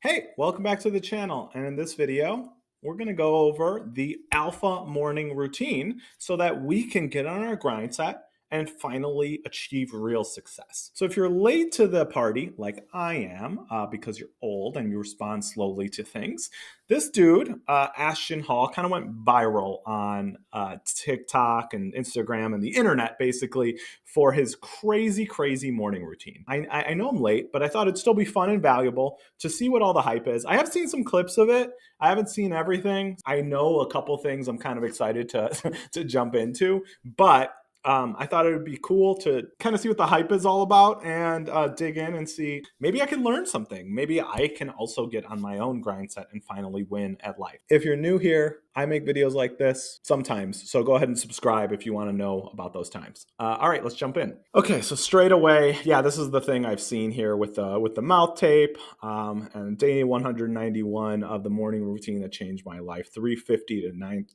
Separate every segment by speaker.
Speaker 1: Hey, welcome back to the channel. And in this video, we're going to go over the alpha morning routine so that we can get on our grind set and finally achieve real success. So if you're late to the party, like I am, because you're old and you respond slowly to things, this dude, Ashton Hall, kind of went viral on TikTok and Instagram and the internet, basically, for his crazy, crazy morning routine. I know I'm late, but I thought it'd still be fun and valuable to see what all the hype is. I have seen some clips of it. I haven't seen everything. I know a couple things I'm kind of excited to to jump into, but I thought it would be cool to kind of see what the hype is all about and dig in and see maybe I can learn something. Maybe I can also get on my own grind set and finally win at life. If you're new here, I make videos like this sometimes, so go ahead and subscribe if you want to know about those times. All right, let's jump in. Okay, so straight away, yeah, this is the thing I've seen here with the mouth tape and day 191 of the morning routine that changed my life, 3:50 to 9.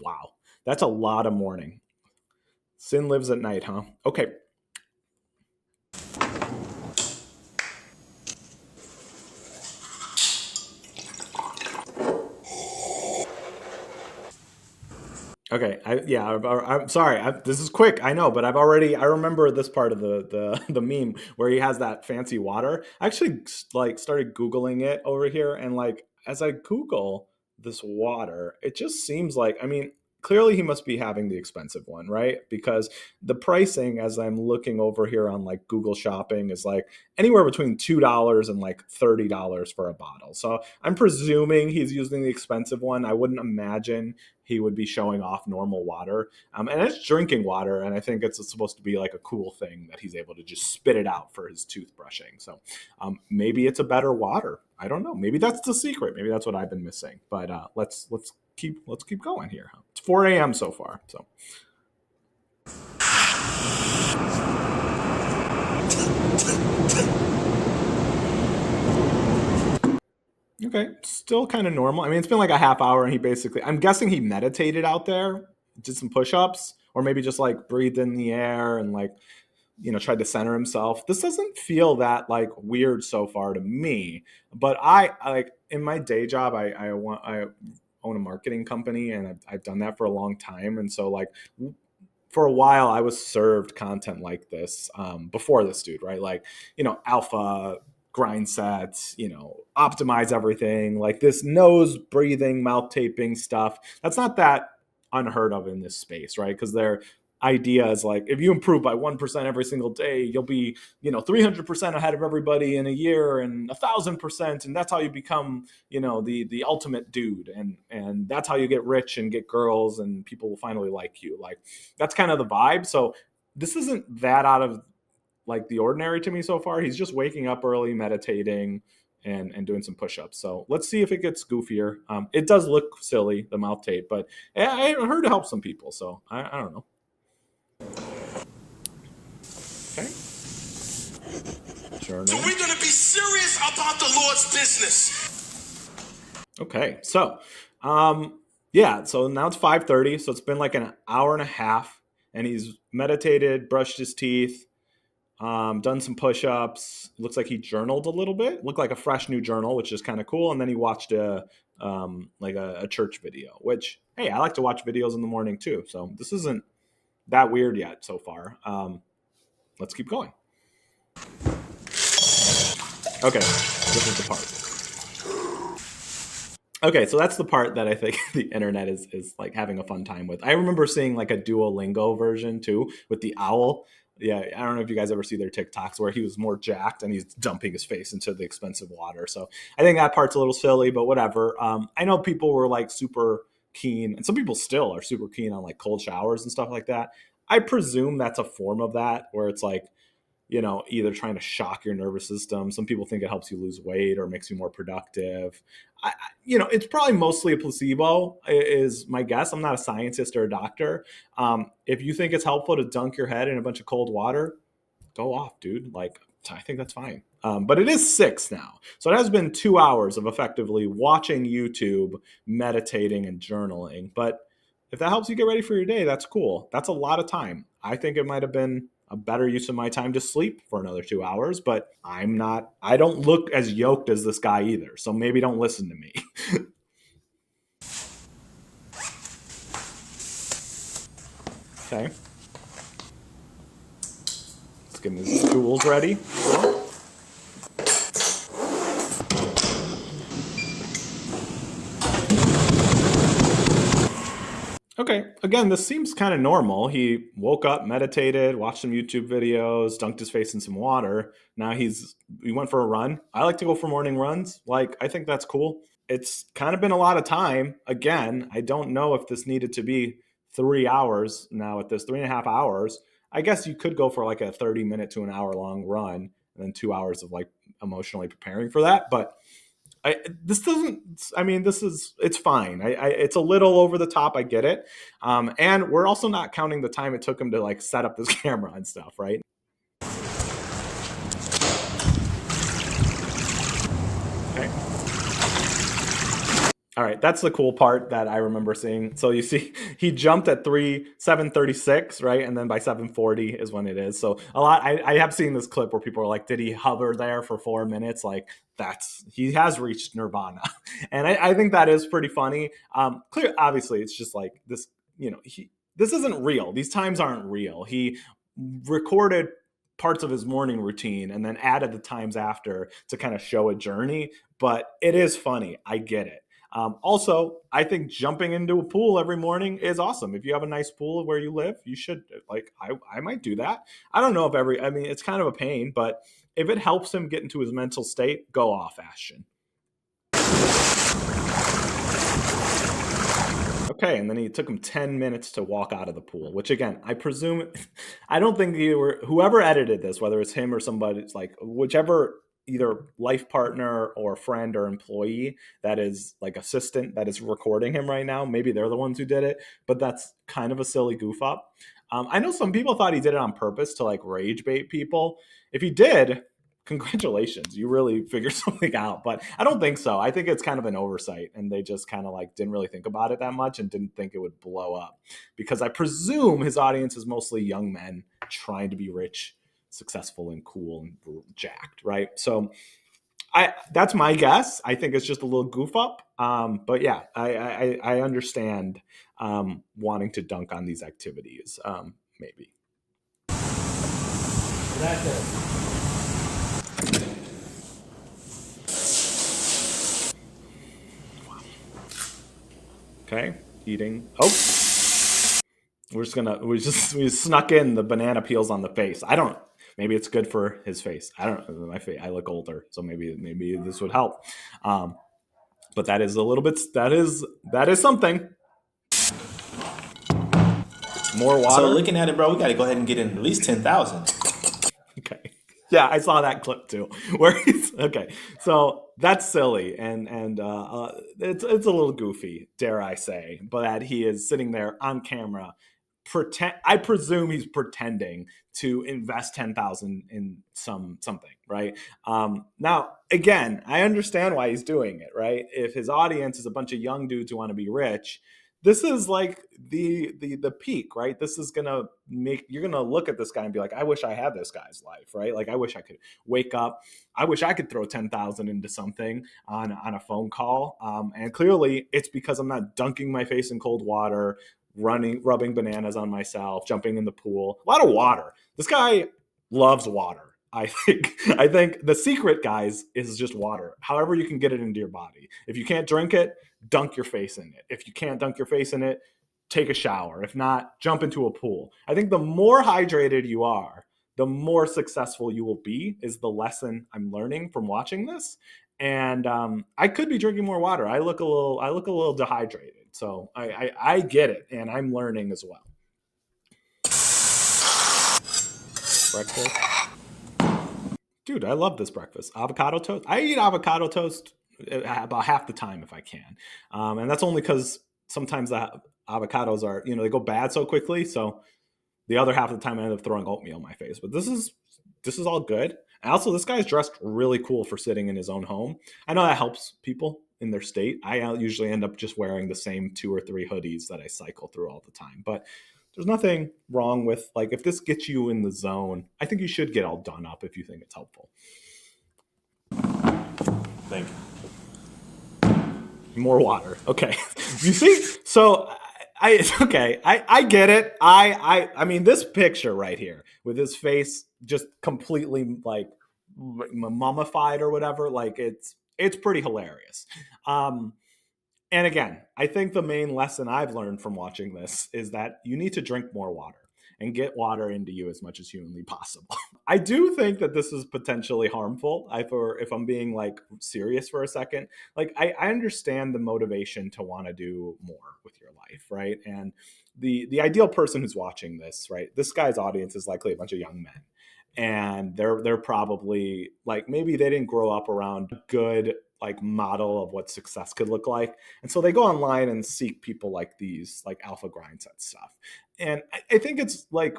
Speaker 1: Wow, that's a lot of morning. Sin lives at night, huh? Okay. Okay, I'm sorry. This is quick, I know, but I remember this part of the meme where he has that fancy water. I actually like started Googling it over here, and like as I Google this water, it just seems like, I mean, clearly he must be having the expensive one, right? Because the pricing, as I'm looking over here on like Google Shopping, is like anywhere between $2 and like $30 for a bottle. So I'm presuming he's using the expensive one. I wouldn't imagine he would be showing off normal water. And it's drinking water. And I think it's supposed to be like a cool thing that he's able to just spit it out for his toothbrushing. So maybe it's a better water. I don't know. Maybe that's the secret. Maybe that's what I've been missing. But let's keep going here. It's 4 a.m. so far. So. Okay, still kind of normal. I mean, it's been like a half hour, and I'm guessing he meditated out there, did some push-ups, or maybe just like breathed in the air and like, tried to center himself. This doesn't feel that like weird so far to me, but I like in my day job, I own a marketing company, and I've done that for a long time, and so like for a while I was served content like this before this dude, right? Like, alpha grind sets, optimize everything, like this nose breathing, mouth taping stuff. That's not that unheard of in this space, right? Because their idea is like, if you improve by 1% every single day, you'll be, 300% ahead of everybody in a year and 1,000%. And that's how you become, the ultimate dude. And that's how you get rich and get girls and people will finally like you. Like, that's kind of the vibe. So this isn't that out of like the ordinary to me so far. He's just waking up early, meditating, and doing some push-ups. So let's see if it gets goofier. It does look silly, the mouth tape, but I heard it helps some people. So I don't know. Okay. Sure.
Speaker 2: So we're going to be serious about the Lord's business.
Speaker 1: Okay. So, yeah. So now it's 5:30. So it's been like an hour and a half, and he's meditated, brushed his teeth, done some push-ups. Looks like he journaled a little bit. Looked like a fresh new journal, which is kind of cool. And then he watched a church video, which, hey, I like to watch videos in the morning too. So this isn't that weird yet so far. Let's keep going. Okay, this is the part. Okay, so that's the part that I think the internet is like having a fun time with. I remember seeing like a Duolingo version too with the owl. Yeah, I don't know if you guys ever see their TikToks where he was more jacked and he's dumping his face into the expensive water. So I think that part's a little silly, but whatever. I know people were like super keen, and some people still are super keen on like cold showers and stuff like that. I presume that's a form of that where it's like, either trying to shock your nervous system. Some people think it helps you lose weight or makes you more productive. It's probably mostly a placebo is my guess. I'm not a scientist or a doctor. If you think it's helpful to dunk your head in a bunch of cold water, go off, dude. Like, I think that's fine. But it is 6 now. So it has been 2 hours of effectively watching YouTube, meditating, and journaling. But if that helps you get ready for your day, that's cool. That's a lot of time. I think it might have been a better use of my time to sleep for another 2 hours. But I don't look as yoked as this guy either. So maybe don't listen to me. Okay. Let's get his tools ready. Okay, again, this seems kind of normal. He woke up, meditated, watched some YouTube videos, dunked his face in some water. Now he went for a run. I like to go for morning runs. Like, I think that's cool. It's kind of been a lot of time. Again, I don't know if this needed to be 3 hours now at this 3.5 hours. I guess you could go for like a 30-minute to an hour long run and then 2 hours of like emotionally preparing for that. But this doesn't. I mean, it's fine. It's a little over the top. I get it, and we're also not counting the time it took him to like set up this camera and stuff, right? Okay. All right, that's the cool part that I remember seeing. So you see, he jumped at 7:36, right, and then by 7:40 is when it is. So a lot. I have seen this clip where people are like, "Did he hover there for 4 minutes?" Like he has reached nirvana, and I think that is pretty funny. Clear, obviously, it's just like this. This isn't real. These times aren't real. He recorded parts of his morning routine and then added the times after to kind of show a journey. But it is funny. I get it. Also, I think jumping into a pool every morning is awesome. If you have a nice pool where you live, you should I might do that. I don't know if I mean, it's kind of a pain, but if it helps him get into his mental state, go off, Ashton. Okay, and then he took him 10 minutes to walk out of the pool, which again, I presume, I don't think whoever edited this, whether it's him or somebody, it's like whichever either life partner or friend or employee that is like assistant that is recording him right now, maybe they're the ones who did it, but that's kind of a silly goof up. I know some people thought he did it on purpose to like rage bait people. If he did, congratulations, you really figured something out. But I don't think so. I think it's kind of an oversight, and they just kind of like didn't really think about it that much and didn't think it would blow up, because I presume his audience is mostly young men trying to be rich, successful, and cool and jacked, right? So that's my guess. I think it's just a little goof up. But yeah, I understand wanting to dunk on these activities. Maybe. That's it. Okay, eating. Oh, we snuck in the banana peels on the face. I don't. Maybe it's good for his face. I don't know. My face. I look older, so maybe this would help. But that is a little bit. That is something. More water.
Speaker 3: So looking at it, bro, we got to go ahead and get in at least 10,000.
Speaker 1: Okay. Yeah, I saw that clip too. Where he's okay. So that's silly, and it's a little goofy, dare I say, but that he is sitting there on camera. I presume he's pretending to invest 10,000 in something, right? Now, again, I understand why he's doing it, right? If his audience is a bunch of young dudes who want to be rich, this is like the peak, right? This is gonna make you're gonna look at this guy and be like, I wish I had this guy's life, right? Like I wish I could wake up. I wish I could throw 10,000 into something on a phone call. And clearly, it's because I'm not dunking my face in cold water, rubbing bananas on myself, jumping in the pool. A lot of water. This guy loves water. I think the secret, guys, is just water. However you can get it into your body. If you can't drink it, dunk your face in it. If you can't dunk your face in it, take a shower. If not, jump into a pool. I think the more hydrated you are, the more successful you will be, is the lesson I'm learning from watching this. And I could be drinking more water. I look a little dehydrated. So I get it, and I'm learning as well. Breakfast. Dude, I love this breakfast. Avocado toast. I eat avocado toast about half the time if I can. And that's only because sometimes the avocados are, they go bad so quickly. So the other half of the time I end up throwing oatmeal in my face. But this is all good. And also, this guy's dressed really cool for sitting in his own home. I know that helps people in their state. I usually end up just wearing the same 2 or 3 hoodies that I cycle through all the time. But there's nothing wrong with, like, if this gets you in the zone, I think you should get all done up if you think it's helpful.
Speaker 3: Thank you.
Speaker 1: More water. Okay. You see? So I get it. I mean, this picture right here with his face just completely like mummified or whatever, like it's pretty hilarious. And again, I think the main lesson I've learned from watching this is that you need to drink more water and get water into you as much as humanly possible. I do think that this is potentially harmful. If I'm being like serious for a second, like I understand the motivation to want to do more with your life, right? And the ideal person who's watching this, right? This guy's audience is likely a bunch of young men, and they're probably like, maybe they didn't grow up around a good like model of what success could look like, and so they go online and seek people like these, like alpha grindset stuff. And I think it's like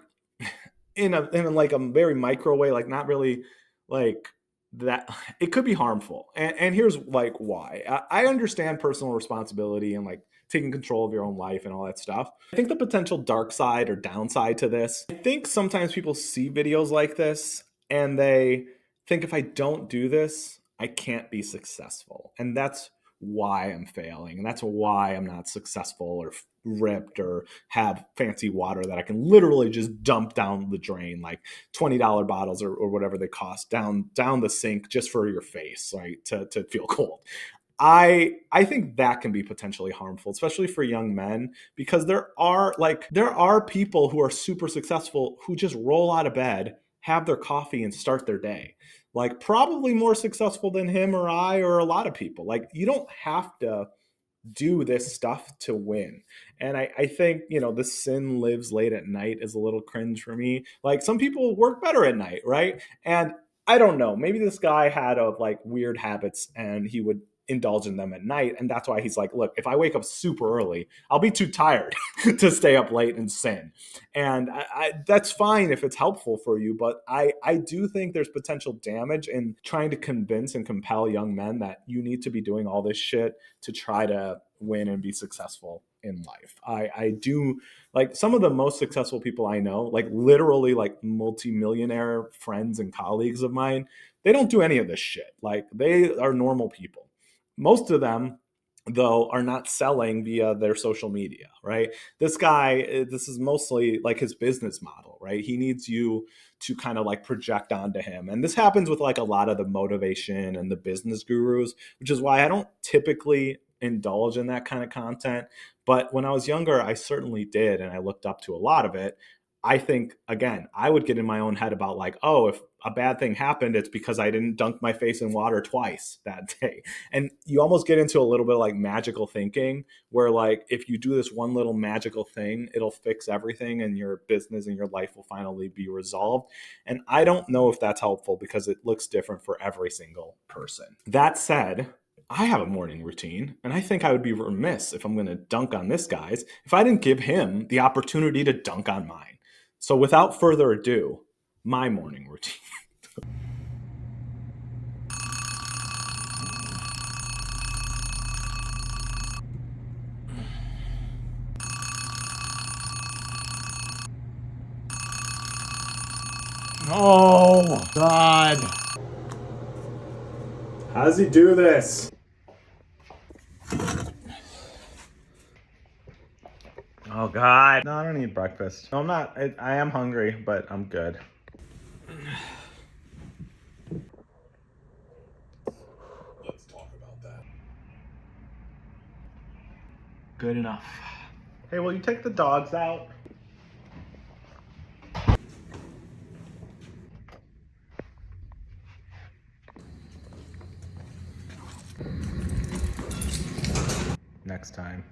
Speaker 1: in like a very micro way, like not really like that. It could be harmful, and here's like why. I understand personal responsibility and like taking control of your own life and all that stuff. I think the potential dark side or downside to this, I think sometimes people see videos like this and they think, if I don't do this, I can't be successful. And that's why I'm failing. And that's why I'm not successful or ripped or have fancy water that I can literally just dump down the drain, like $20 bottles or whatever they cost, down the sink just for your face, right? To feel cold. I think that can be potentially harmful, especially for young men, because there are people who are super successful who just roll out of bed, have their coffee, and start their day. Like, probably more successful than him or I or a lot of people. Like, you don't have to do this stuff to win. And I think, the sin lives late at night is a little cringe for me. Like, some people work better at night, right? And I don't know, maybe this guy had like weird habits and he would indulge in them at night. And that's why he's like, look, if I wake up super early, I'll be too tired to stay up late and sin. And that's fine if it's helpful for you. But I do think there's potential damage in trying to convince and compel young men that you need to be doing all this shit to try to win and be successful in life. I do, like, some of the most successful people I know, like literally like multimillionaire friends and colleagues of mine, they don't do any of this shit. Like, they are normal people. Most of them, though, are not selling via their social media, right? This guy, this is mostly like his business model, right? He needs you to kind of like project onto him. And this happens with like a lot of the motivation and the business gurus, which is why I don't typically indulge in that kind of content. But when I was younger, I certainly did. And I looked up to a lot of it. I think, again, I would get in my own head about like, oh, if a bad thing happened, it's because I didn't dunk my face in water twice that day. And you almost get into a little bit of like magical thinking where, like, if you do this one little magical thing, it'll fix everything and your business and your life will finally be resolved. And I don't know if that's helpful because it looks different for every single person. That said, I have a morning routine, and I think I would be remiss if I'm going to dunk on this guy's if I didn't give him the opportunity to dunk on mine. So without further ado, my morning routine. Oh, God. How does he do this? Oh, God. No, I don't need breakfast. No, I'm not. I am hungry, but I'm good. Let's talk about that. Good enough. Hey, will you take the dogs out? Next time.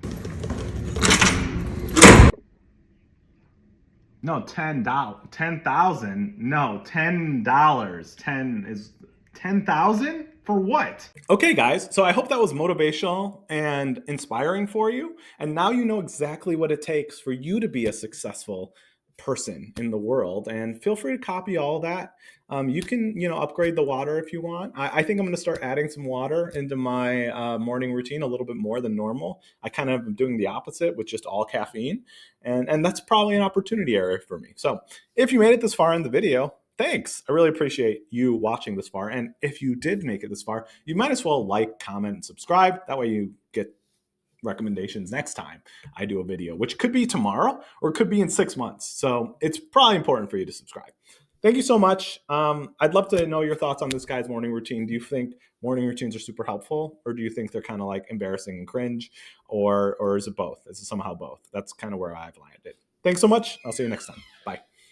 Speaker 1: No, $10. 10,000. No, $10. 10 is 10,000 for what? Okay, guys. So I hope that was motivational and inspiring for you. And now you know exactly what it takes for you to be a successful person in the world, and feel free to copy all that. You can, upgrade the water if you want. I think I'm going to start adding some water into my morning routine a little bit more than normal. I kind of am doing the opposite with just all caffeine, and that's probably an opportunity area for me. So if you made it this far in the video, thanks. I really appreciate you watching this far. And if you did make it this far, you might as well like, comment, and subscribe. That way you get recommendations next time I do a video, which could be tomorrow or it could be in 6 months. So it's probably important for you to subscribe. Thank you so much. I'd love to know your thoughts on this guy's morning routine. Do you think morning routines are super helpful, or do you think they're kind of like embarrassing and cringe, or is it both? Is it somehow both? That's kind of where I've landed. Thanks so much. I'll see you next time. Bye.